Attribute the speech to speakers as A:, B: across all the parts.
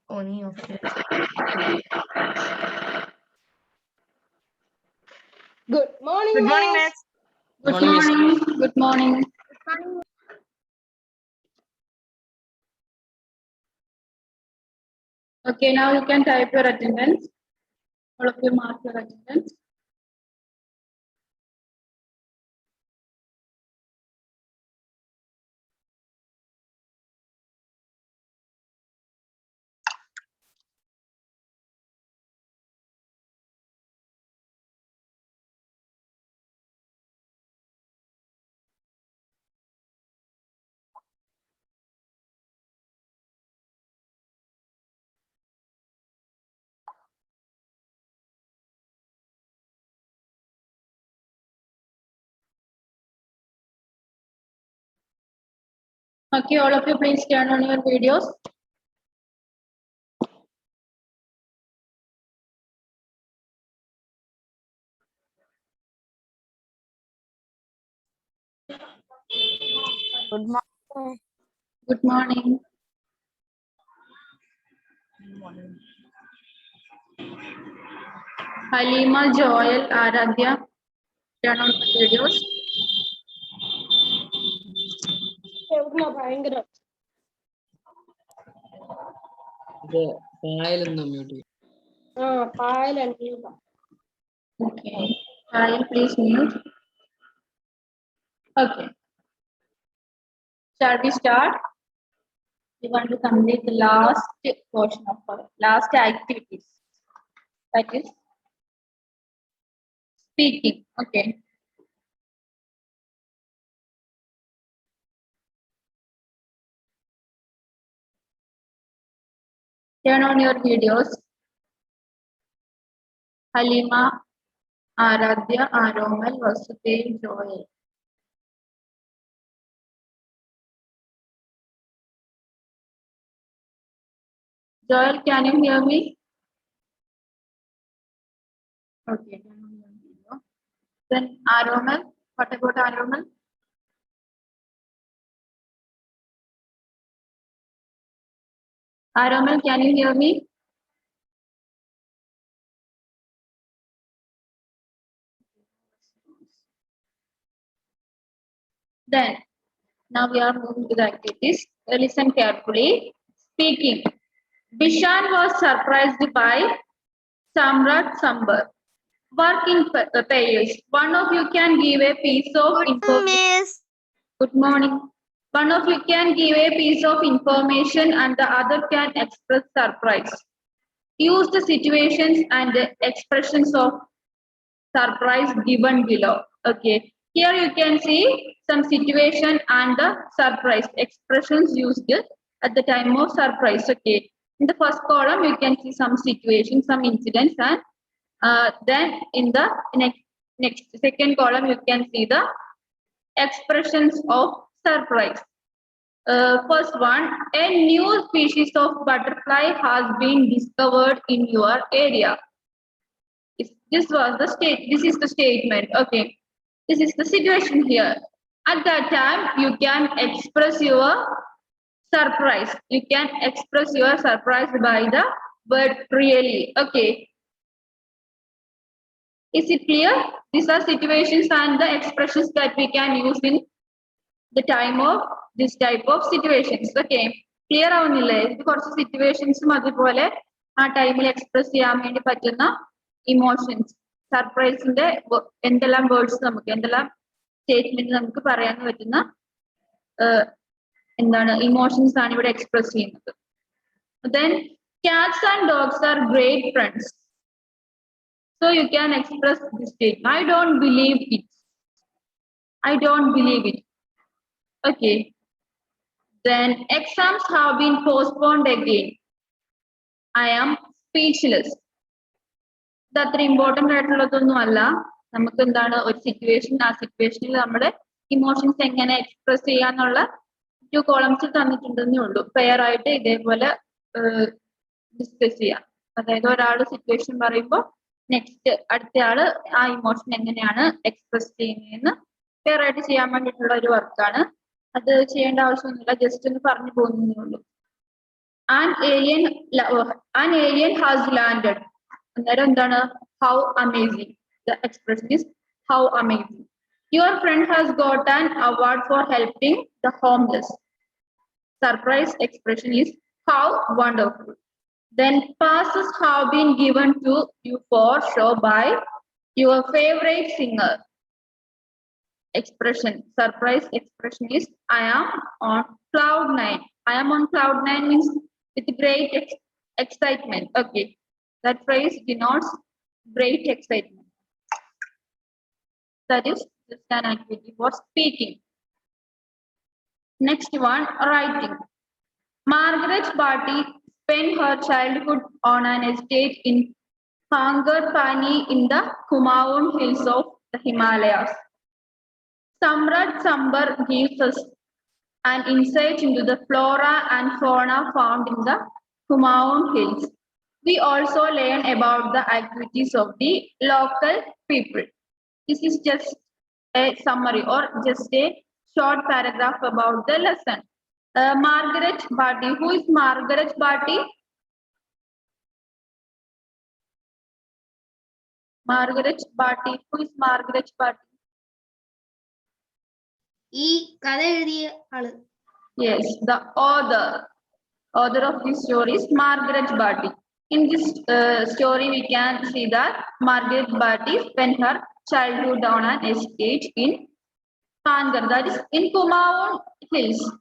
A: Only of it.
B: Good morning.
A: Good morning,
B: miss.
A: Miss.
C: Good morning. Good morning. Okay, now you can type your attendance. All of you mark your attendance. Okay, all of you please turn on your videos.
A: Good morning.
C: Good morning. Halima, Joel, Aradhya, turn on your videos.
B: എവിടുന്നാ ഭയങ്കര പായലുണ്ട്.
C: Okay, I'll please mute. Okay. Shall we start? We want to complete the last portion of our last activities. That is speaking. Okay. Turn on your videos. Halima, Aradhya, Aromal, Vasudev, Joel. Joel, can you hear me? Okay, turn on your video. Then Aromal, what about Aromal? Aromal, can you hear me? Then, now we are moving to the activities. Listen carefully. Speaking. Bishan was surprised by Samrat Sambar. Work in pairs. One of you can give a piece of information.
A: Miss.
C: Good morning. One of you can give a piece of information and the other can express surprise. Use the situations and the expressions of surprise given below. Okay. Here you can see some situation and the surprise expressions used at the time of surprise. Okay. In the first column, you can see some situations, some incidents, and then in the next second column, you can see the expressions of surprise. First one, a new species of butterfly has been discovered in your area. This was the state. This is the statement. Okay. This is the situation here. At that time, you can express your surprise. You can express your surprise by the word really. Okay. Is it clear? These are situations and the expressions that we can use in the time of this type of situations. Okay. Clear ആവുന്നില്ലേ? ഇത് കുറച്ച് സിറ്റുവേഷൻസും അതുപോലെ ആ ടൈമിൽ express ചെയ്യാൻ വേണ്ടി പറ്റുന്ന emotions സർപ്രൈസിന്റെ എന്തെല്ലാം words നമുക്ക് എന്തെല്ലാം സ്റ്റേറ്റ്മെന്റ് നമുക്ക് പറയാൻ പറ്റുന്ന എന്താണ് ഇമോഷൻസ് ആണ് ഇവിടെ എക്സ്പ്രസ് ചെയ്യുന്നത്. Then cats and dogs are great friends. So you can express this statement. I don't believe it. I don't believe it. Okay. Then exams have been postponed again. I am speechless. ഇത് അത്ര important ആയിട്ടുള്ളതൊന്നും അല്ല. നമുക്ക് എന്താണ് ഒരു situation ആ സിറ്റുവേഷനിൽ നമ്മുടെ emotions എങ്ങനെ എക്സ്പ്രസ് ചെയ്യാന്നുള്ള 2 കോളംസ് തന്നിട്ടുണ്ടെന്നേ ഉള്ളൂ. പെയർ ആയിട്ട് ഇതേപോലെ ഡിസ്കസ് ചെയ്യാം. അതായത് ഒരാൾ സിറ്റുവേഷൻ പറയുമ്പോൾ നെക്സ്റ്റ് അടുത്തയാള് ആ ഇമോഷൻ എങ്ങനെയാണ് എക്സ്പ്രസ് ചെയ്യുന്നതെന്ന് പെയർ ആയിട്ട് ചെയ്യാൻ വേണ്ടിയിട്ടുള്ള ഒരു വർക്കാണ്. അത് ചെയ്യേണ്ട ആവശ്യമൊന്നുമില്ല, ജസ്റ്റ് ഒന്ന് പറഞ്ഞു പോകുന്നതേ ഉള്ളൂ. an alien has landed. How amazing. The expression is how amazing. Your friend has got an award for helping the homeless. Surprise expression is how wonderful. Then passes have been given to you for show by your favorite singer. Expression, surprise expression is I am on cloud 9. I am on cloud 9 means with great excitement. Okay, that phrase denotes great excitement. That is just an activity for speaking. Next one, writing. Margaret Barty spent her childhood on an estate in Pangarpani in the Kumaon hills of the Himalayas. Samrat Sambar gives us an insight into the flora and fauna found in the Kumaon hills. We also learn about the activities of the local people. This is just a summary or just a short paragraph about the lesson. Margaret Barty. Who is Margaret Barty? Margaret Barty. Who is Margaret Barty? Yes, the author of this story is Margaret Barty. In this story, we can see that Margaret Barty spent her childhood on an estate in Pangar, that is in Kumaon Hills.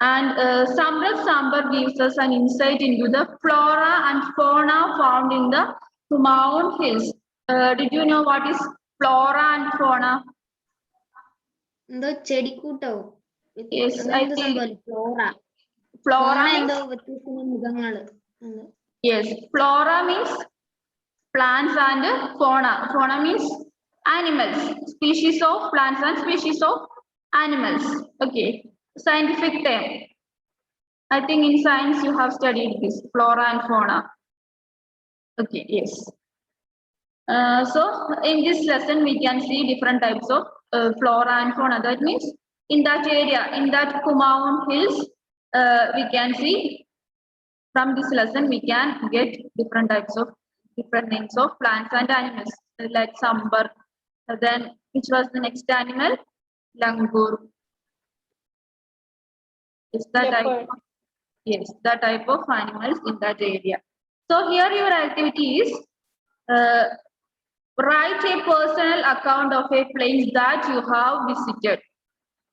C: And Samrat Sambar gives us an insight into the flora and fauna found in the Kumaon Hills. Did you know what is flora and fauna? Yes, I think
D: flora.
C: Yes, flora means plants and fauna. Fauna means animals, species of plants and species of animals. Okay, scientific term. I think in science you have studied this, flora and fauna. Okay, yes. So in this lesson we can see different types of flora and fauna. That means in that area, in that Kumaon Hills, we can see from this lesson we can get different names of plants and animals like sambar. Then which was the next animal? Langur. Is that type? Yes, the type of animals in that area. So here your activity is write a personal account of a place that you have visited.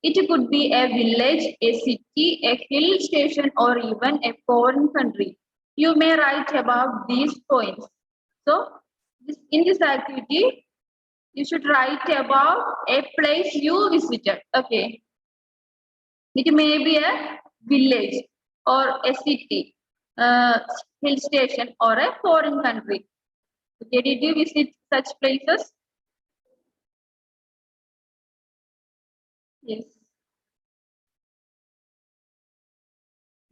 C: It could be a village, a city, a hill station, or even a foreign country. You may write about these points. So in this activity, you should write about a place you visited. Okay. It may be a village or a city, hill station, or a foreign country. Okay, did you visit such places? Yes.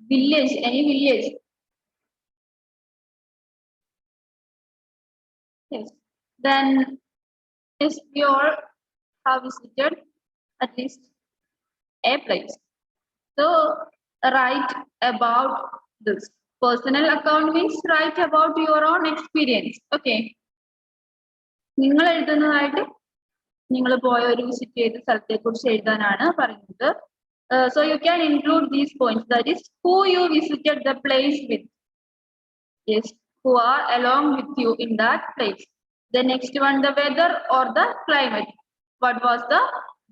C: Village, any village? Yes. Then, yes, we all have visited at least a place. So, write about this. Personal account means write about your own experience. Okay. നിങ്ങൾ എഴുതുന്നതായിട്ട് നിങ്ങൾ പോയ ഒരു visit ചെയ്ത സ്ഥലത്തെ കുറിച്ച് എഴുതാനാണ് പറയുന്നത്. So you can include these points. That is who you visited the place with. Yes, who are along with you in that place. The next one, the weather or the climate. What was the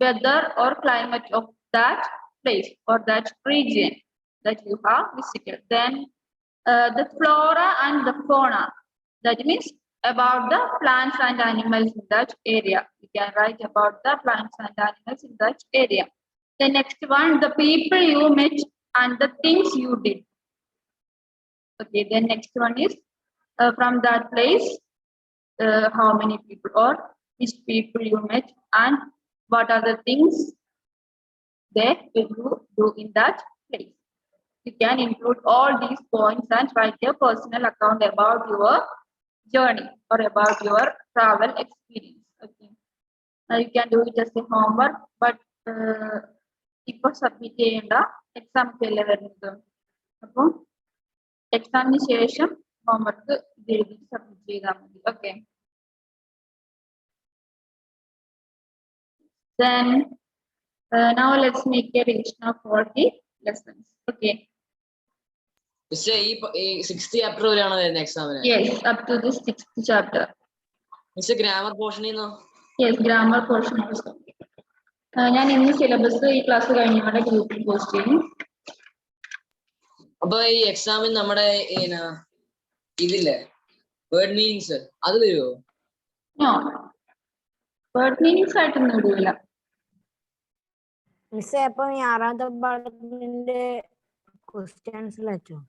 C: weather or climate of that place or that region that you have visited? Then the flora and the fauna. That means about the plants and animals in that area. You can write about the plants and animals in that area. The next one, the people you met and the things you did. Okay, the next one is from that place, how many people or which people you met and what are the things that you do in that place. You can include all these points and write a personal account about your journey or about your travel experience. Okay, you can do it as a homework, but ഇപ്പോൾ submit ചെയ്യേണ്ട exam ഒക്കെ അല്ലേ വരുന്നത്. അപ്പം എക്സാമിന് ശേഷം homework എഴുതി submit ചെയ്താൽ മതി. Okay. Then now let's make a revision of all the lessons. Okay.
D: ഈ 6th ചാപ്റ്റർ വരെയാണ് വരുന്നത് എക്സാമിന്?
C: Yes, up to the 6th chapter.
D: Miss grammar പോർഷനിൽ
C: Yes, grammar portion also. ഞാൻ ഇന്ന് സിലബസ് ഈ ക്ലാസ് കഴിഞ്ഞാൽ ഗ്രൂപ്പിൽ പോസ്റ്റ് ചെയ്യും.
D: അപ്പൊ ഈ എക്സാമിൽ നമ്മുടെ ഇതില്ലേ വേർഡ് മീനിങ്സ് അത് വരുമോ?
C: No, വേർഡ് മീനിങ്സ് ആയിട്ടൊന്നും ഇടില്ല.
A: മിസ്സേ അപ്പൊ ഈ 6ാമത്തെ പാഠത്തിന്റെ ക്വസ്റ്റ്യൻസ് വെച്ചോ?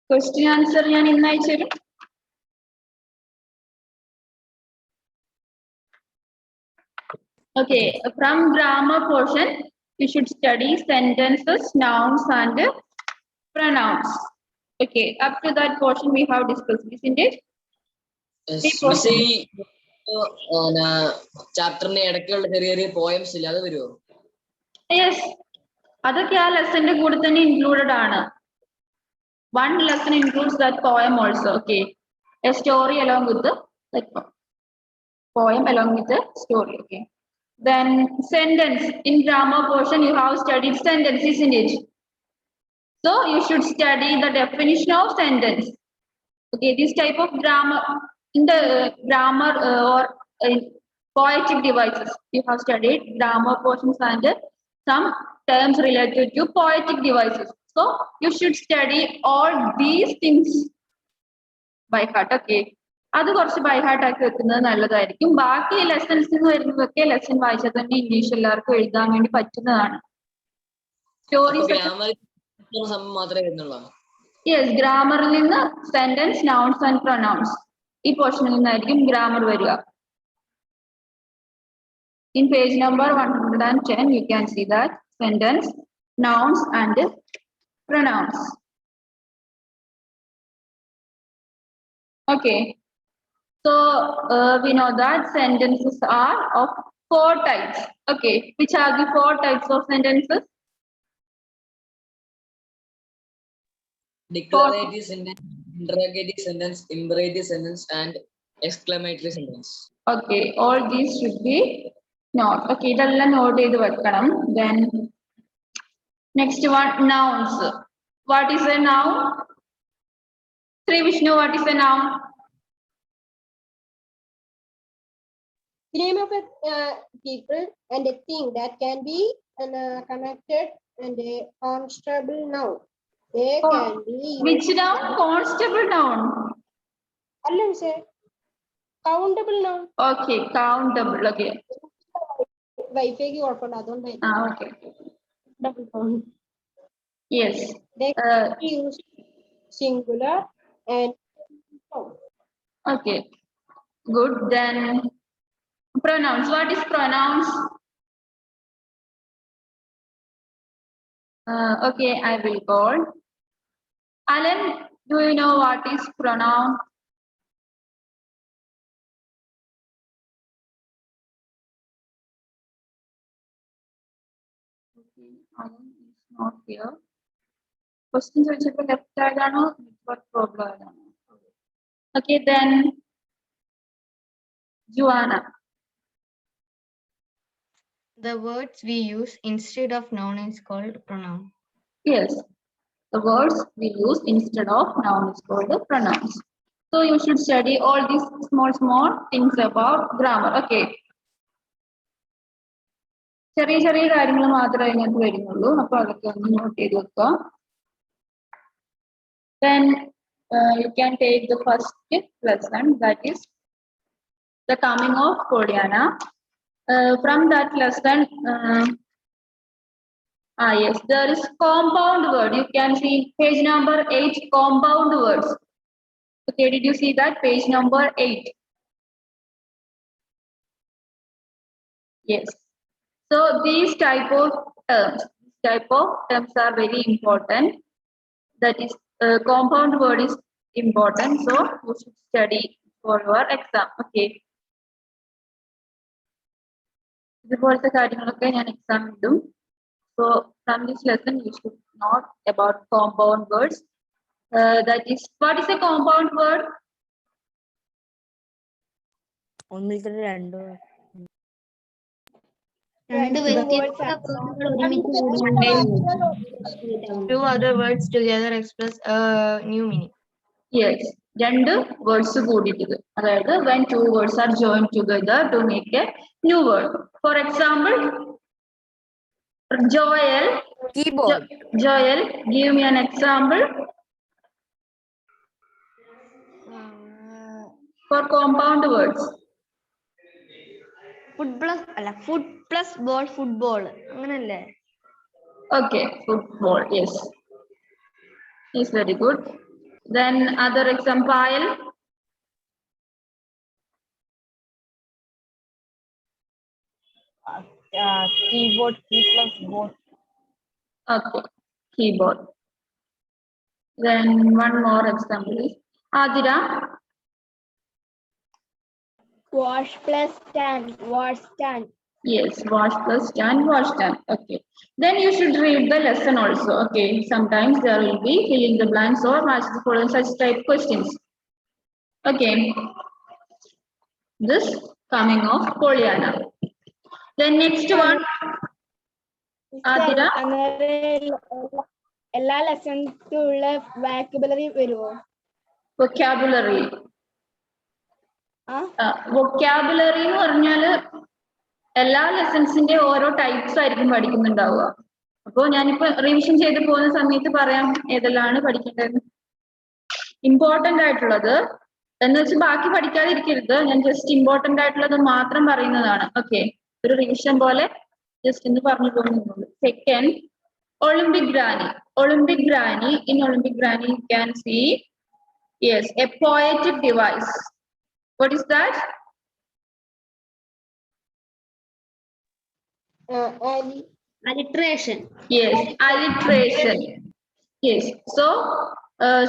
C: ക്വസ്റ്റ്യൻ ആൻസർ ഞാൻ ഇന്ന് അയച്ചു തരും. Okay, from grammar portion, you should study sentences, nouns, and pronouns. Okay, up to that portion we have discussed, isn't it?
D: Miss ഈ ചാപ്റ്ററിന്റെ ഇടയ്ക്കുള്ള ചെറിയ ചെറിയ പോയംസ് ഇല്ല അത് വരുമോ?
C: Yes, അതൊക്കെ ആ ലെസന്റെ കൂടെ തന്നെ ഇൻക്ലൂഡഡ് ആണ്. One lesson includes that poem also. Okay, a story along with the poem along with the story. Okay. Then sentence. In grammar portion, you have studied sentence, isn't it? So you should study the definition of sentence. Okay, this type of grammar in the grammar or poetic devices. You have studied grammar portions and some terms related to poetic devices. So you should study all these things by heart. Okay. അത് കുറച്ച് by heart ആക്കി വെക്കുന്നത് നല്ലതായിരിക്കും. ബാക്കി lessons വരുന്നതൊക്കെ lesson വായിച്ചാൽ തന്നെ English എല്ലാവർക്കും എഴുതാൻ വേണ്ടി പറ്റുന്നതാണ്. സ്റ്റോറീസ്
D: മാത്രമേ വരുന്നുള്ളൂ?
C: യെസ്, ഗ്രാമറിൽ നിന്ന് സെന്റൻസ്, നൗൺസ് ആൻഡ് പ്രൊനൗൺസ് ഈ പോർഷനിൽ നിന്നായിരിക്കും ഗ്രാമർ വരിക. In page number 110, you can see that sentence, nouns and pronouns. Okay. So we know that sentences are of 4 types. Okay, which are the 4 types of sentences?
D: Declarative sentence, interrogative sentence, imperative sentence, and exclamatory sentence.
C: Okay, all these should be note. Okay, ഇതെല്ലാം not ചെയ്ത് വെക്കണം. Then next one, nouns. What is a noun? Sri Vishnu, what is a noun?
B: The name of a people and a thing that can be connected and a constable noun. They can be.
C: Which noun? Constable noun.
B: Allah say countable noun.
C: Okay, countable. Okay.
B: Wi-Fi ki orphan adon.
C: Okay.
B: Double count.
C: Yes.
B: They can be used singular and noun.
C: Okay. Good. Then pronouns. What is pronouns? Okay, I will call. Alan, do you know what is pronoun? Okay, Alan is not here. Questions which are left side or network problem. Okay, then Joanna.
A: The words we use instead of noun is called pronoun.
C: Yes, the words we use instead of noun is called the pronouns. So you should study all these small things about grammar. Okay. ചെറിയ ചെറിയ കാര്യങ്ങൾ മാത്രമേ അതിനകത്ത് വരുന്നുള്ളൂ. അപ്പൊ അതൊക്കെ ഒന്ന് not ചെയ്ത് വെക്കുക. Then you can take the first lesson, that is the coming of Kodiana. From that lesson, yes, there is compound word. You can see page number 8, compound words. Okay, did you see that? Page number 8. Yes. So these type of terms are very important. That is, compound word is important. So you should study for your exam. Okay. ഇതുപോലത്തെ കാര്യങ്ങളൊക്കെ ഞാൻ exam ഇടും. So from this lesson, you should not about compound words. That is, what is a compound word?
A: ഒന്നിൽ രണ്ട്
E: രണ്ട് വ്യത്യസ്ത വേർഡുകൾ ഒരുമിച്ച് കൂടുമ്പോൾ two other words together express a new meaning.
C: Yes, രണ്ട് words കൂടിയിട്ട്. അതായത് when two words are joined together to make a new word. For example, Joel.
A: Keyboard
C: Joel, give me an example for compound words.
E: Food plus ball, football. അങ്ങനല്ലേ?
C: Okay, football. Yes, is very good. Then other example.
A: Keyboard key plus board
C: Okay, keyboard. Then one more example is Adira.
E: Wash plus stand, wash stand.
C: Yes, wash plus stand, wash stand. Okay. Then you should read the lesson also. Okay. Sometimes there will be fill in the blanks or match the following such type questions. Okay. This coming of Pollyanna. Then next one. Adira.
E: എല്ലാ ലെസൺസും ഉള്ള വാക്കബുലറി വരുമോ?
C: Vocabulary. Vocabulary എന്ന് പറഞ്ഞാല് എല്ലാ ലെസൺസിന്റെ ഓരോ types ആയിരിക്കും പഠിക്കുന്നുണ്ടാവുക. അപ്പോൾ ഞാനിപ്പോ റിവിഷൻ ചെയ്ത് പോകുന്ന സമയത്ത് പറയാം ഏതെല്ലാം പഠിക്കേണ്ടത്. ഇമ്പോർട്ടന്റ് ആയിട്ടുള്ളത് എന്ന് വെച്ച് ബാക്കി പഠിക്കാതിരിക്കരുത്. ഞാൻ ജസ്റ്റ് ഇമ്പോർട്ടന്റ് ആയിട്ടുള്ളത് മാത്രം പറയുന്നതാണ്. ഓക്കെ, ഒരു റിവിഷൻ പോലെ ജസ്റ്റ് എന്ന് പറഞ്ഞു പോകുന്നുള്ളൂ. Second, Olympic granny. Olympic granny, in Olympic granny you can see, yes, a poetic device. What is that?
E: Alliteration.
C: Yes, alliteration. Yes, so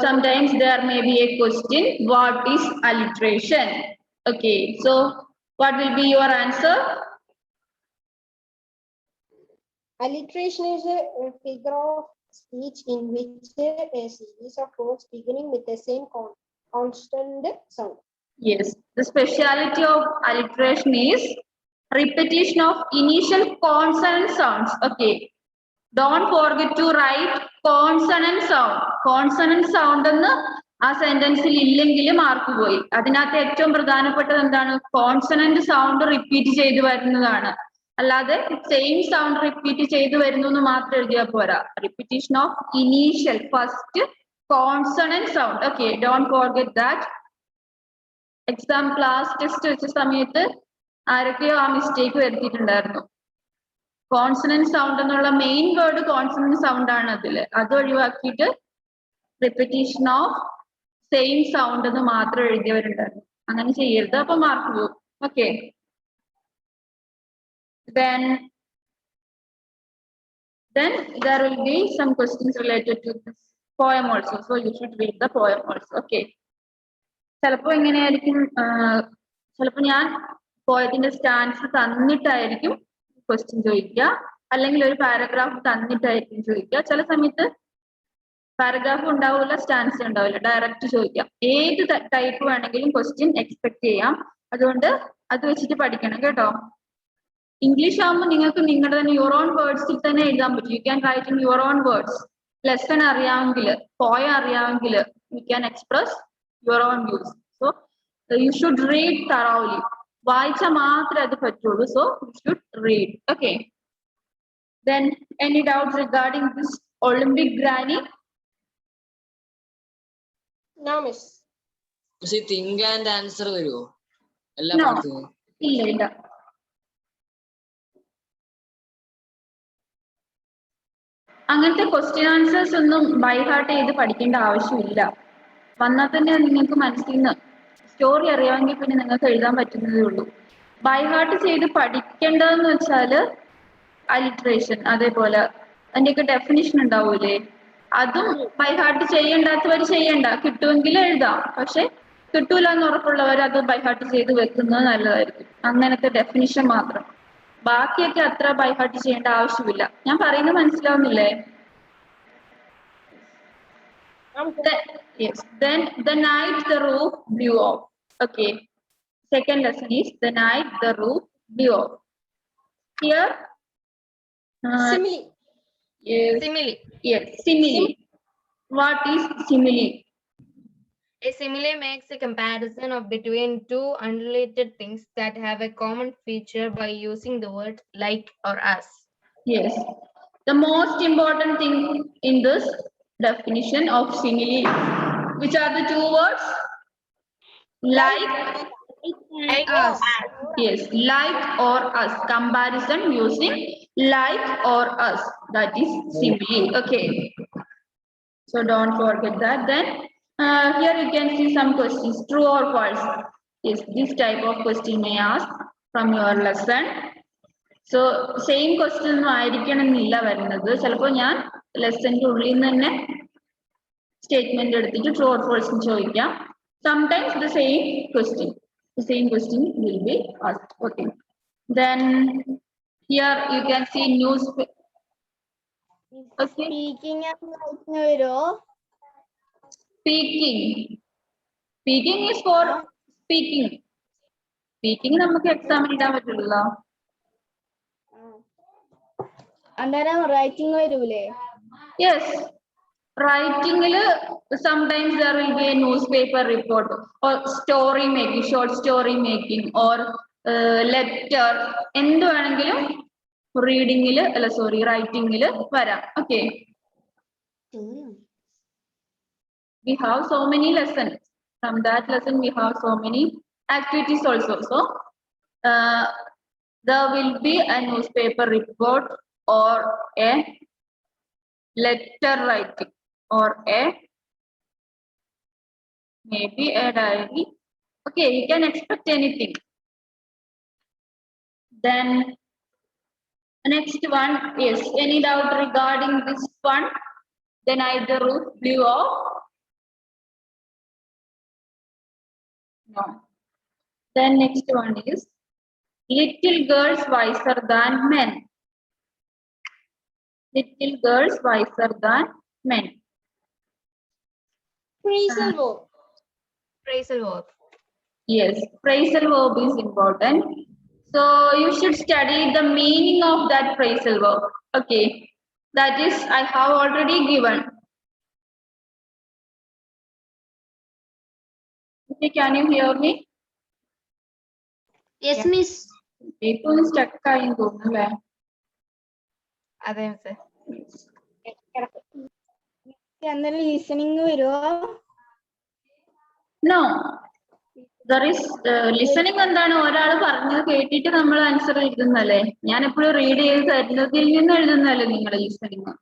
C: sometimes there may be a question, what is alliteration? Okay, so what will be your answer?
B: Alliteration is a figure of speech in which a series of words beginning with the same constant sound.
C: Yes, the speciality of alliteration is repetition of initial consonant sounds. Okay, don't forget to write consonant sound. Consonant sound എന്ന് ആ സെന്റൻസിൽ ഇല്ലെങ്കിൽ mark പോയി. അതിനകത്ത് ഏറ്റവും പ്രധാനപ്പെട്ടത് എന്താണ്? Consonant sound repeat ചെയ്ത് വരുന്നതാണ്. അല്ലാതെ സെയിം സൗണ്ട് റിപ്പീറ്റ് ചെയ്ത് വരുന്നു എന്ന് മാത്രം എഴുതിയാൽ പോരാ. Repetition of initial first consonant sound. Okay, don't forget that. Exam class test വെച്ച സമയത്ത് ആരൊക്കെയോ ആ മിസ്റ്റേക്ക് വരുത്തിയിട്ടുണ്ടായിരുന്നു. കോൺസണന്റ് സൗണ്ട് എന്നുള്ള മെയിൻ വേർഡ് കോൺസണന്റ് സൗണ്ട് ആണ് അതില്. അത് ഒഴിവാക്കിയിട്ട് റിപ്പീറ്റേഷൻ ഓഫ് സെയിം സൗണ്ട് എന്ന് മാത്രം എഴുതിയവരുണ്ടായിരുന്നു. അങ്ങനെ ചെയ്യരുത്, അപ്പൊ മാർക്ക് പോകും. Okay, then there will be some questions related to this poem also, so you should read the poem also. Okay, ചിലപ്പോ എങ്ങനെയായിരിക്കും, ചിലപ്പോ ഞാൻ പോയതിന്റെ സ്റ്റാൻസ് തന്നിട്ടായിരിക്കും ക്വസ്റ്റ്യൻ ചോദിക്കുക, അല്ലെങ്കിൽ ഒരു പാരഗ്രാഫ് തന്നിട്ടായിരിക്കും ചോദിക്കുക. ചില സമയത്ത് പാരഗ്രാഫ് ഉണ്ടാവില്ല, സ്റ്റാൻസ് ഉണ്ടാവില്ല, ഡയറക്റ്റ് ചോദിക്കാം. ഏത് ടൈപ്പ് വേണമെങ്കിലും ക്വസ്റ്റ്യൻ എക്സ്പെക്ട് ചെയ്യാം. അതുകൊണ്ട് അത് വെച്ചിട്ട് പഠിക്കണം കേട്ടോ. ഇംഗ്ലീഷ് ആകുമ്പോൾ നിങ്ങൾക്ക് നിങ്ങളുടെ തന്നെ യുവർ ഓൺ വേർഡ്സിൽ തന്നെ എഴുതാൻ പറ്റും. You can write in your own words. Lesson അറിയാമെങ്കിൽ, പോയം അറിയാമെങ്കിൽ you can express your own views. So you should read thoroughly. വായിച്ചാൽ മാത്രമേ അത് പറ്റുള്ളൂ. So you should read. Okay, then any doubts regarding this Olympic granny?
B: No, miss.
D: Think and answer വരുമോ എല്ലാ
C: No.
D: പാർട്ടിനും?
C: ഇല്ല. അങ്ങനത്തെ ക്വസ്റ്റ്യൻ ആൻസേഴ്സ് ഒന്നും ബൈ ഹാർട്ട് ചെയ്ത് പഠിക്കേണ്ട ആവശ്യമില്ല. വന്നാൽ തന്നെ നിങ്ങൾക്ക് മനസ്സിൽ നിന്ന് സ്റ്റോറി അറിയാമെങ്കിൽ പിന്നെ നിങ്ങൾക്ക് എഴുതാൻ പറ്റുന്നതേ ഉള്ളൂ. ബൈ ഹാർട്ട് ചെയ്ത് പഠിക്കേണ്ടതെന്ന് വെച്ചാല് അലിട്രേഷൻ, അതേപോലെ അതിന്റെയൊക്കെ ഡെഫിനിഷൻ ഉണ്ടാവൂലേ, അതും ബൈ ഹാർട്ട് ചെയ്യണ്ടാത്തവർ ചെയ്യണ്ട. കിട്ടുമെങ്കിൽ എഴുതാം, പക്ഷെ കിട്ടൂല എന്ന് ഉറപ്പുള്ളവർ അത് ബൈ ഹാർട്ട് ചെയ്ത് വെക്കുന്നത് നല്ലതായിരിക്കും. അങ്ങനത്തെ ഡെഫിനിഷൻ മാത്രം. ബാക്കിയൊക്കെ അത്ര ബൈ ഹാർട്ട് ചെയ്യേണ്ട ആവശ്യമില്ല. ഞാൻ പറയുന്നത് മനസ്സിലാവുന്നില്ലേ? Yes. Then the night the roof blew off. Okay. Second lesson is the night the roof blew off. Here.
B: Simile.
C: Yes.
E: Simile.
C: Yes. Simile. What is simile?
E: A simile makes a comparison of between two unrelated things that have a common feature by using the word like or as.
C: Yes. The most important thing in this definition of simile, which are the two words? Like.
E: Like
C: Us. Yes, like or us. Comparison using like or us. That is simile. Okay. So don't forget that. Then here you can see some questions. True or false? Yes, this type of question may ask from your lesson. So same question ഒന്നും ആയിരിക്കണമെന്നില്ല വരുന്നത്. ചിലപ്പോൾ ഞാൻ ലെസന്റെ ഉള്ളിൽ നിന്ന് തന്നെ statement എടുത്തിട്ട് true or false ചോദിക്കാം. Sometimes the same question will be asked. Okay. Then here you can see newspaper. Okay.
E: Speaking and writing vero.
C: Speaking is for speaking. Speaking നമുക്ക് എക്സാം എഴുതാൻ പറ്റില്ലല്ലോ.
E: അന്നേരം റൈറ്റിംഗ് വരൂലേ?
C: Yes. Writing sometimes there will be a newspaper report or story making, short story making or letter. എന്ത് വേണമെങ്കിലും റീഡിംഗിൽ അല്ല sorry റൈറ്റിംഗിൽ വരാം. Okay. We have so many lessons. From that lesson we have so many activities also. So there will be a newspaper report or a letter writing or maybe a diary. Okay, you can expect anything. Then next one is any doubt regarding this one? Then either roof blew off. No. Then next one is little girls wiser than men. Little girls wiser than men.
B: Phrasal verb.
E: Phrasal verb.
C: Yes, phrasal verb is important. So you should study the meaning of that phrasal verb. Okay, that is I have already given. Okay, can you hear me?
B: Yes, miss.
C: People stuck in തോന്നുന്നല്ലേ?
E: അതെ മിസ്സേ.
A: അന്നേരം listening വരുമോ?
C: No. There is listening എന്താണ് ഒരാൾ പറഞ്ഞത് കേട്ടിട്ട് നമ്മൾ ആൻസർ എഴുതുന്നല്ലേ? ഞാൻ എപ്പോഴും റീഡ് ചെയ്ത് തരുന്നതിൽ നിന്ന് എഴുതുന്നല്ലേ നിങ്ങളുടെ ലിസണിങ്?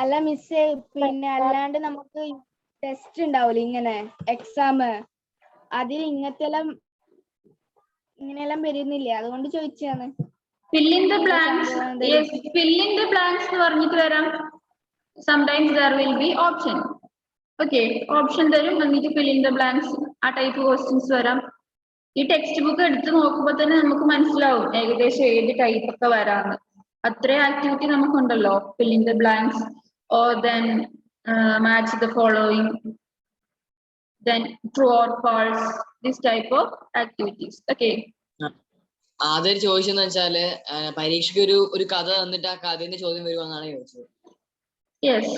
A: അല്ല മിസ്സേ, പിന്നെ അല്ലാണ്ട് നമുക്ക് ടെസ്റ്റ് ഉണ്ടാവൂലേ ഇങ്ങനെ എക്സാം, അതിൽ ഇങ്ങനെയെല്ലാം വരുന്നില്ലേ? അതുകൊണ്ട് ചോദിച്ചാണ്.
C: Fill in the blanks. Yes, fill in the blanks എന്ന് പറഞ്ഞിട്ട് വരാം. Sometimes there will be option. Okay, option തരും എന്നിട്ട് fill in the blanks. ആ ടൈപ്പ് ക്വസ്റ്റ്യൻസ് വരാം. ഈ ടെക്സ്റ്റ് ബുക്ക് എടുത്ത് നോക്കുമ്പോൾ തന്നെ നമുക്ക് മനസ്സിലാവും ഏകദേശം ഏത് ടൈപ്പ് ഒക്കെ വരാന്ന്. അത്രയും activity നമുക്കുണ്ടല്ലോ. fill in the blanks or then match the following, then true or false, this type of activities. Okay.
D: ആദ്യം ചോദിച്ചെന്ന് വെച്ചാല് പരീക്ഷയ്ക്ക് ഒരു കഥ തന്നിട്ട് ആ കഥന്റെ ചോദ്യം വരുവാന്നാണ് ചോദിച്ചത്.
C: യെസ്,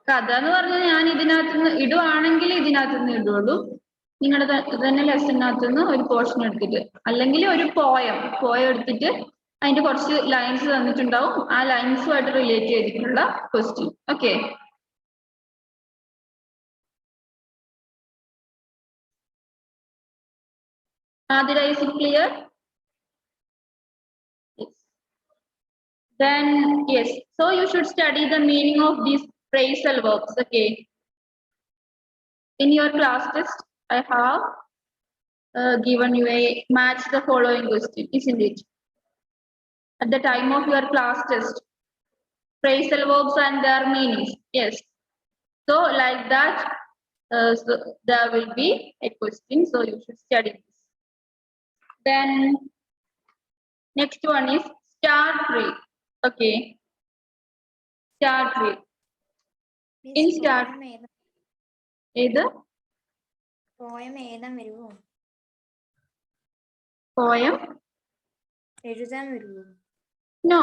C: കഥ എന്ന് പറഞ്ഞാൽ ഞാൻ ഇതിനകത്തുനിന്ന് ഇടുവാണെങ്കിൽ ഇതിനകത്തുനിന്ന് ഇടുള്ളൂ. നിങ്ങളുടെ തന്നെ ലെസണിനകത്തുനിന്ന് ഒരു പോർഷൻ എടുത്തിട്ട്, അല്ലെങ്കിൽ ഒരു പോയം എടുത്തിട്ട് അതിന്റെ കുറച്ച് ലൈൻസ് തന്നിട്ടുണ്ടാവും. ആ ലൈൻസുമായിട്ട് റിലേറ്റ് ചെയ്തിട്ടുള്ള question. Okay. Adira, is it clear? Yes. Then yes, so you should study the meaning of these phrasal verbs. Okay. In your class test, I have given you a match the following question, isn't it? At the time of your class test, phrasal verbs and their meanings. Yes. So like that, so there will be a question. So you should study this. Then Next one is star tree. Okay. Star tree. In star. Either
A: poem എഴുതാൻ വരുമോ?
C: poem.
A: എഴുതാൻ വരുമോ?
C: No.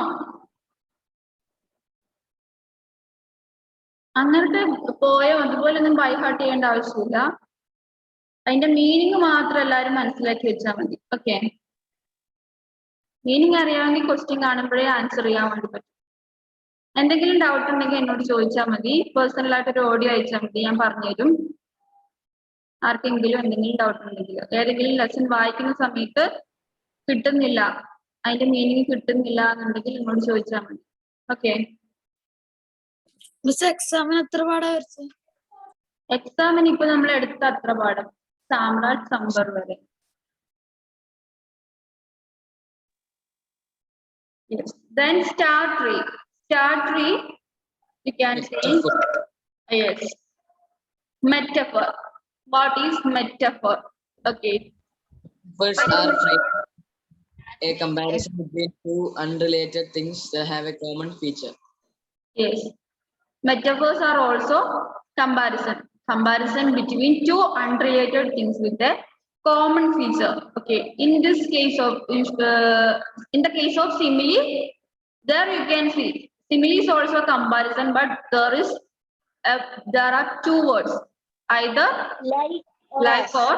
C: അങ്ങനത്തെ poem അതുപോലൊന്നും by heart ചെയ്യേണ്ട ആവശ്യമില്ല. അതിന്റെ meaning മാത്രം എല്ലാവരും മനസ്സിലാക്കി വെച്ചാൽ മതി. ഓക്കെ. മീനിങ് അറിയാമെങ്കിൽ ക്വസ്റ്റ്യൻ കാണുമ്പോഴേ ആൻസർ ചെയ്യാൻ വേണ്ടി പറ്റും. എന്തെങ്കിലും ഡൗട്ട് ഉണ്ടെങ്കിൽ എന്നോട് ചോദിച്ചാൽ മതി. പേഴ്സണൽ ആയിട്ട് ഒരു ഓഡിയോ അയച്ചാൽ മതി, ഞാൻ പറഞ്ഞുതരും. ആർക്കെങ്കിലും എന്തെങ്കിലും ഡൗട്ട് ഉണ്ടെങ്കിൽ, ഏതെങ്കിലും ലെസൺ വായിക്കുന്ന സമയത്ത് കിട്ടുന്നില്ല, അതിന്റെ മീനിങ് കിട്ടുന്നില്ല എന്നുണ്ടെങ്കിൽ എന്നോട് ചോദിച്ചാൽ മതി. ഓക്കെ.
A: എക്സാമിന് എത്ര പാടാ വരച്ചത്?
C: എക്സാമിന് ഇപ്പൊ നമ്മൾ എടുത്ത അത്ര പാഠം, സാമ്രാട്ട് സംബർ വരെ. Yes. Then star tree. Star tree, you can say, yes. Metaphor. What is metaphor? Okay.
D: Words are a comparison between two unrelated things that have a common feature.
C: Yes. Metaphors are also comparison. Comparison between two unrelated things with a common feature. Okay. In this case of, in the case of simile, there you can see simile is also comparison, but there are two words, either like or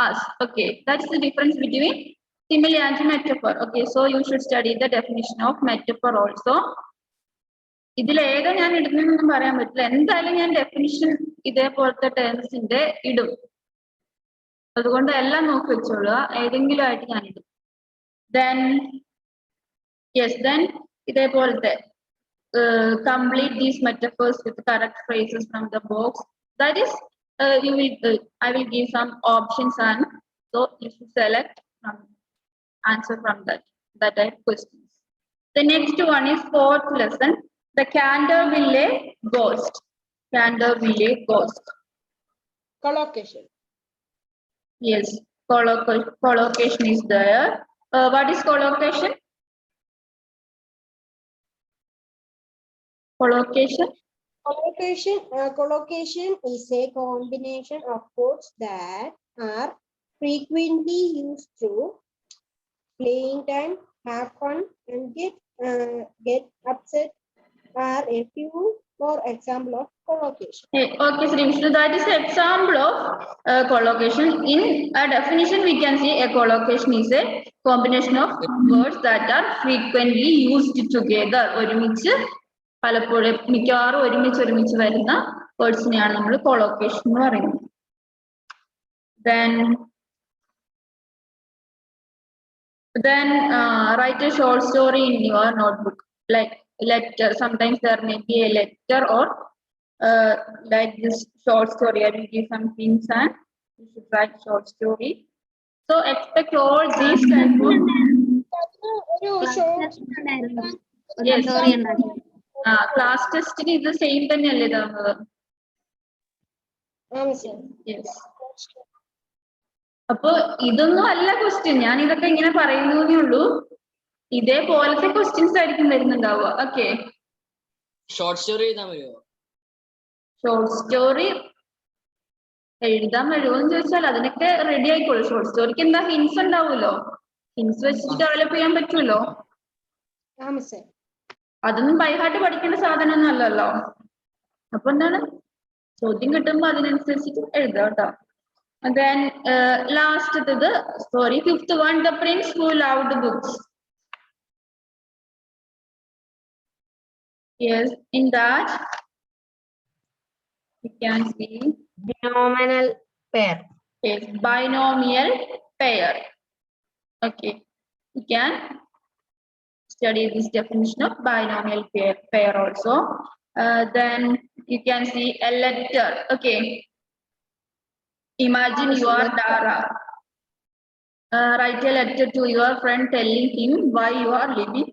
C: us. Okay. That's the difference between simile and metaphor. Okay. So you should study the definition of metaphor also. ഇതിൽ ഏതാ ഞാൻ ഇടുന്നതെന്നൊന്നും പറയാൻ പറ്റില്ല. എന്തായാലും ഞാൻ definition ഇതേപോലത്തെ ടേംസിന്റെ ഇടും. അതുകൊണ്ട് എല്ലാം നോക്കി വെച്ചോളുക, ഏതെങ്കിലും ആയിട്ട് ഞാൻ ഇടും. Then ഇതേപോലത്തെ complete these metaphors with correct phrases from the box. That is, I will give some options, and so you should select answer from that type questions. The next one is fourth lesson. The Canterville Ghost. Canterville Ghost.
B: Collocation.
C: Yes, collocation is there. What is collocation? Collocation.
B: Collocation is a combination of words that are frequently used to playing time, have fun, and get upset. Are a few more example of collocation.
C: Okay, Sri Vishnu, that is example of collocation. In a definition, we can say a collocation is a combination of words that are frequently used together. ഒരുമിച്ച് പലപ്പോഴും മിക്കവാറും ഒരുമിച്ച് വരുന്ന വേർഡ്സിനെയാണ് നമ്മൾ collocation എന്ന് പറയുന്നത്. Then write a short story in your notebook, like letter. Sometimes there may be a letter or like this short story. I will give some things and you should write short story. So expect all these kinds of. Yes. Class test is the same thing. Yes. അപ്പൊ ഇതൊന്നും അല്ല question, ഞാൻ ഇതൊക്കെ ഇങ്ങനെ പറയുന്നേ ഉള്ളൂ. ഇതേപോലത്തെ questions ആയിരിക്കും വരുന്നുണ്ടാവുക. ഓക്കെ.
D: ഷോർട്ട് സ്റ്റോറി എഴുതാൻ വരുമോ?
C: ഷോർട്ട് സ്റ്റോറി എഴുതാൻ വരുമോ എന്ന് ചോദിച്ചാൽ അതിനൊക്കെ റെഡി ആയിക്കോളൂ. ഷോർട്ട് സ്റ്റോറിക്ക് എന്താ ഹിൻസ് ഉണ്ടാവുമല്ലോ, ഹിൻസ് വെച്ചിട്ട് ഡെവലപ്പ് ചെയ്യാൻ പറ്റുമല്ലോ. അതൊന്നും ബൈഹാർട്ട് പഠിക്കേണ്ട സാധനമൊന്നും അല്ലല്ലോ. അപ്പൊ എന്താണ്, ചോദ്യം കിട്ടുമ്പോ അതിനനുസരിച്ചിട്ട് എഴുതാം കേട്ടോ. And then last fifth one, the prince who loved books. Yes, in that you can see
E: Binomial pair.
C: yes, binomial pair. Okay, you can study this definition of binomial pair also. Then you can see a letter. Okay. Imagine you are Dara. Write a letter to your friend telling him why you are living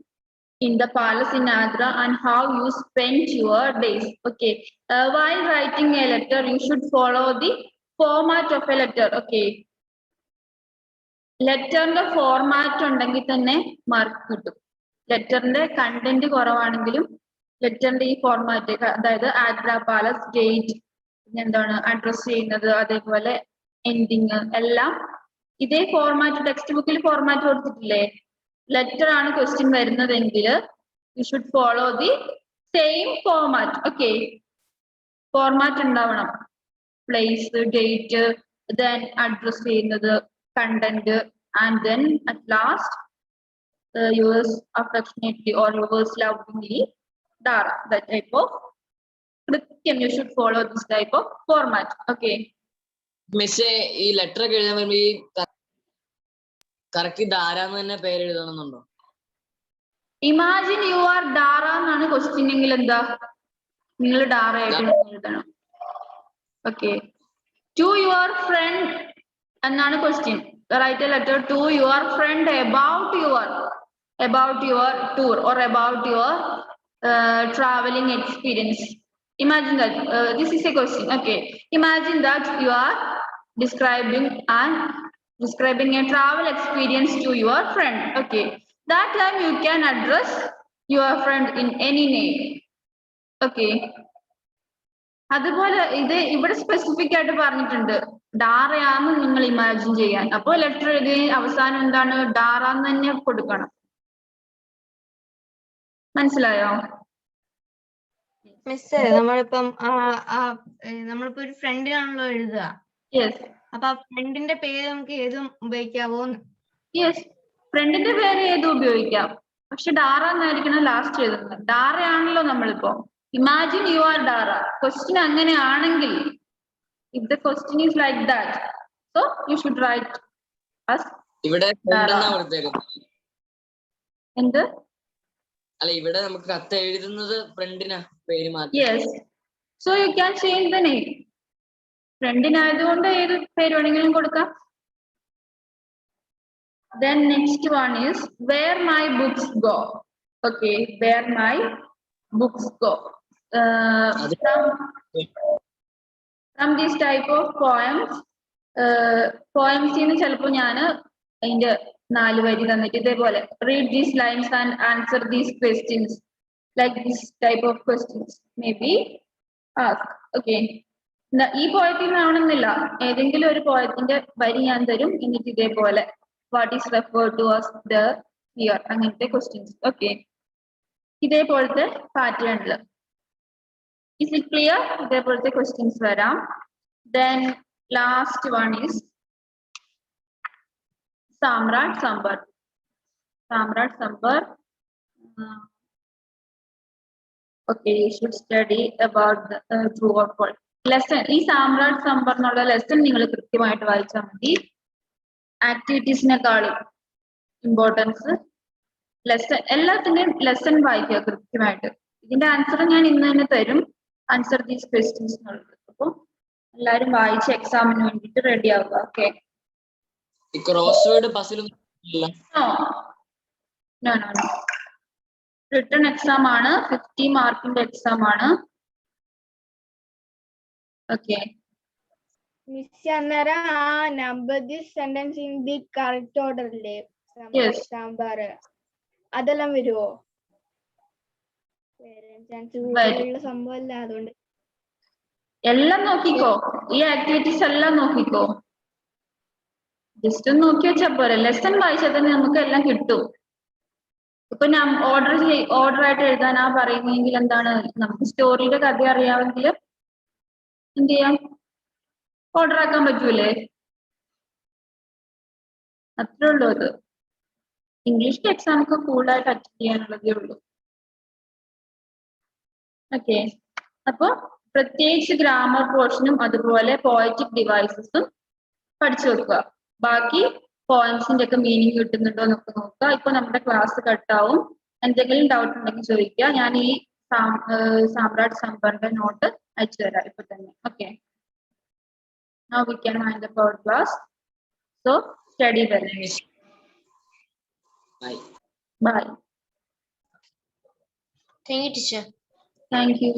C: in the palace in Agra and how you spent your days. Okay. While writing a letter, you should follow the format of a letter. Okay. ലെറ്ററിന്റെ format ഉണ്ടെങ്കിൽ തന്നെ mark കിട്ടും. ലെറ്ററിന്റെ content കുറവാണെങ്കിലും ലെറ്ററിന്റെ ഈ format, അതായത് Agra palace, date, എന്താണ് address ചെയ്യുന്നത്, അതേപോലെ എൻഡിങ് എല്ലാം ഇതേ ഫോർമാറ്റ്, ടെക്സ്റ്റ് ബുക്കിൽ ഫോർമാറ്റ് കൊടുത്തിട്ടില്ലേ? ലെറ്റർ ആണ് ക്വസ്റ്റ്യൻ വരുന്നതെങ്കിൽ you should follow the same format. Okay, format ഉണ്ടാവണം. പ്ലേസ്, ഡേറ്റ്, ദെൻ അഡ്രസ് ചെയ്യുന്നത്, content, and then at last yours affectionately or yours lovingly, Dara. That type of Krityam, you should follow this type of format. Okay.
D: മിസ്സേ ഈ letter ഒക്കെ എഴുതാൻ വരുമ്പോ ഈ correct ധാരാന്ന് തന്നെ പേര് എഴുതണമെന്നുണ്ടോ?
C: Imagine you are Dara എന്നാണ് ക്വസ്റ്റ്യൻ എങ്കിൽ എന്താ നിങ്ങൾ ഡാറ ആയിട്ട് എഴുതണം. ഓക്കെ. To your friend എന്നാണ് question. Write a letter to your friend about your tour or about your traveling experience. Imagine that this is a question. Okay, imagine that you are describing a travel experience to your friend. Okay, that time you can address your friend in any name. Okay, അതുപോലെ ഇത് ഇവിടെ specific ആയിട്ട് പറഞ്ഞിട്ടുണ്ട്, ഡാറയാന്ന് നിങ്ങൾ imagine ചെയ്യാൻ. അപ്പോൾ letter എഴുതി അവസാനം എന്താണ്, ഡാറാന്ന് തന്നെ കൊടുക്കണം. മനസ്സിലായോ?
E: മിസ്സേ, നമ്മളിപ്പോ ഒരു ഫ്രണ്ടിനാണല്ലോ എഴുതുക.
C: യെസ്.
E: അപ്പൊ ആ ഫ്രണ്ടിന്റെ പേര് നമുക്ക് ഏതും ഉപയോഗിക്കാവോ?
C: യെസ്, ഫ്രണ്ടിന്റെ പേര് ഏതും ഉപയോഗിക്കാം. പക്ഷെ ഡാറ എന്നായിരിക്കണം ലാസ്റ്റ് എഴുതുന്നത്. ഡാറയാണല്ലോ നമ്മളിപ്പോ. Imagine you are Dara. Question അങ്ങനെയാണെങ്കിൽ, if the question is like that, so you should write as
D: ഇവിടെ
C: Dara. എന്ത്?
D: അല്ല, ഇവിടെ നമുക്ക് കത്ത് എഴുതുന്നത് ഫ്രണ്ടിനാ പേര് മാറ്റി.
C: Yes, so you can change the name. ഫ്രണ്ടിനായതുകൊണ്ട് ഏത് പേര് വേണമെങ്കിലും കൊടുക്കാം. Then next one is where my books go. Okay, where my books go. From this type of poems, poems in ചിലപ്പോൾ ഞാൻ അതിന്റെ 4 വരി തന്നിട്ട് ഇതേപോലെ read these lines and answer these questions, like this type of questions maybe ask. Okay, ഈ പോയത്തിൽ ആവണമെന്നില്ല, ഏതെങ്കിലും ഒരു പോയത്തിന്റെ വരി ഞാൻ തരും, എന്നിട്ട് ഇതേപോലെ what is referred to as the here, അങ്ങനത്തെ questions. Okay, ഇതേപോലത്തെ പാറ്റേണിൽ. Is it clear? ഇതേപോലത്തെ questions വരാം. Then last one is Samrat Sambar. Okay, you should study about the true or false lesson. ഈ Samrat Sambar എന്നുള്ള lesson നിങ്ങൾ കൃത്യമായിട്ട് വായിച്ചാൽ മതി. ആക്ടിവിറ്റീസിനെക്കാളും ഇമ്പോർട്ടൻസ് ലെസൺ, എല്ലാത്തിന്റെയും ലെസൺ വായിക്കുക കൃത്യമായിട്ട്. ഇതിന്റെ ആൻസർ ഞാൻ ഇന്ന് തന്നെ തരും, ആൻസർ ദീസ് ക്വസ്റ്റ്യൻസ് എന്നുള്ളത്. അപ്പൊ എല്ലാരും വായിച്ച് എക്സാമിന് വേണ്ടിട്ട് റെഡി ആവുക. Okay,
D: crossword puzzle
C: no written exam ആണ്, 50 മാർക്കിന്റെ എക്സാം ആണ്. ഓക്കെ,
A: മിസ് അന്നേരം ആ number this sentence in the correct order അല്ലേ? സാമ്പാർ അതെല്ലാം വരുമോ? ചാൻസ് കൂടുതലുള്ള സംഭവമല്ല, അതുകൊണ്ട്
C: എല്ലാം നോക്കിക്കോ, ഈ ആക്ടിവിറ്റീസ് എല്ലാം നോക്കിക്കോ. ജസ്റ്റ് ഒന്ന് നോക്കി വെച്ചാൽ പോരെ, ലെസൺ വായിച്ചാൽ തന്നെ നമുക്ക് എല്ലാം കിട്ടും. ഇപ്പൊ ഞാൻ ഓർഡർ ആയിട്ട് എഴുതാനാ പറയുന്നെങ്കിൽ എന്താണ്, നമുക്ക് സ്റ്റോറിയുടെ കഥ അറിയാമെങ്കിൽ എന്ത് ചെയ്യാം, ഓർഡർ ആക്കാൻ പറ്റൂലേ? അത്രേ ഉള്ളൂ. അത് ഇംഗ്ലീഷ് എക്സാം ഒക്കെ കൂടുതലായിട്ട് അറ്റൻഡ് ചെയ്യാനുള്ളതേ ഉള്ളൂ. ഓക്കെ, അപ്പൊ പ്രത്യേകിച്ച് ഗ്രാമർ പോർഷനും അതുപോലെ പോയറ്റിക് ഡിവൈസസും പഠിച്ചു വെക്കുക. ബാക്കി പോയിന്റ്സിന്റെ ഒക്കെ മീനിങ് കിട്ടുന്നുണ്ടോ എന്നൊക്കെ നോക്കുക. ഇപ്പൊ നമ്മുടെ ക്ലാസ് കട്ടാവും. എന്തെങ്കിലും ഡൗട്ട് ഉണ്ടെങ്കിൽ ചോദിക്കുക. ഞാൻ ഈ സാമ്രാട്ട് സംബറിന്റെ നോട്ട് അയച്ചു തരാം ഇപ്പൊ തന്നെ. Okay, now we can wind up our class. So study well. Bye.
E: Thank you, teacher.
C: Thank you.